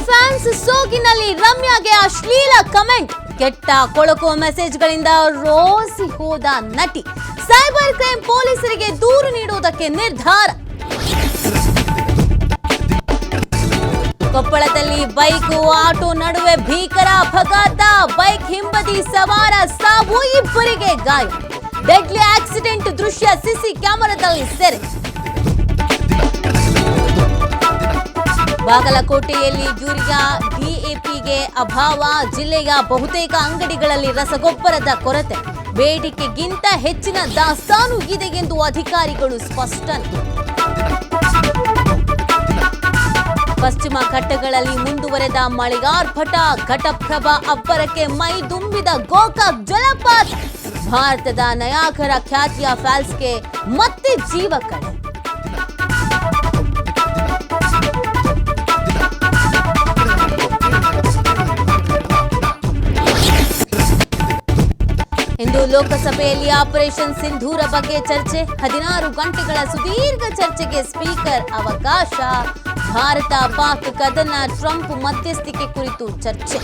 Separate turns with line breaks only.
Fans ಸೋಗಿನಲ್ಲಿ ರಮ್ಯಾಗೆ ಅಶ್ಲೀಲ comment, ಕೆಟ್ಟ ಕೊಳಕು ಮೆಸೇಜ್ಗಳಿಂದ ರೋಸಿ ಹೋದ ನಟಿ. ಸೈಬರ್ ಕ್ರೈಮ್ ಪೊಲೀಸರಿಗೆ ದೂರು ನೀಡುವುದಕ್ಕೆ ನಿರ್ಧಾರ. ಕೊಪ್ಪಳದಲ್ಲಿ ಬೈಕ್ ಆಟೋ ನಡುವೆ ಭೀಕರ ಅಪಘಾತ, ಬೈಕ್ ಹಿಂಬದಿ ಸವಾರ ಸಾವು, ಇಬ್ಬರಿಗೆ ಗಾಯ. ಡೆಡ್ಲಿ ಆಕ್ಸಿಡೆಂಟ್ ದೃಶ್ಯ ಸಿಸಿ ಕ್ಯಾಮೆರಾದಲ್ಲಿ ಸೆರೆ. ಬಾಗಲಕೋಟೆಯಲ್ಲಿ ಯೂರಿಯಾ ಡಿಎಪಿಗೆ ಅಭಾವ, ಜಿಲ್ಲೆಯ ಬಹುತೇಕ ಅಂಗಡಿಗಳಲ್ಲಿ ರಸಗೊಬ್ಬರದ ಕೊರತೆ, ಬೇಡಿಕೆಗಿಂತ ಹೆಚ್ಚಿನ ದಾಸ್ತಾನು ಇದೆ ಎಂದು ಅಧಿಕಾರಿಗಳು ಸ್ಪಷ್ಟನೆ. ಪಶ್ಚಿಮ ಘಟ್ಟಗಳಲ್ಲಿ ಮುಂದುವರೆದ ಮಳೆಯಾರ್ಭಟ, ಘಟಪ್ರಭಾ ಅಬ್ಬರಕ್ಕೆ ಮೈ ತುಂಬಿದ ಗೋಕಾಕ್ ಜಲಪಾತ. ಭಾರತದ ನಯಾಗರ ಖ್ಯಾತಿಯ ಫಾಲ್ಸ್ಗೆ ಮತ್ತೆ ಜೀವ ಕಳೆ. ಇಂದು ಲೋಕಸಭೆಯಲ್ಲಿ ಆಪರೇಷನ್ ಸಿಂಧೂರ ಬಗ್ಗೆ ಚರ್ಚೆ, 16 ಗಂಟೆಗಳ ಸುದೀರ್ಘ ಚರ್ಚೆಗೆ ಸ್ಪೀಕರ್ ಅವಕಾಶ. ಭಾರತ ಪಾಕ್ ಕದನ, ಟ್ರಂಪ್ ಮಧ್ಯಸ್ಥಿಕೆ ಕುರಿತು ಚರ್ಚೆ.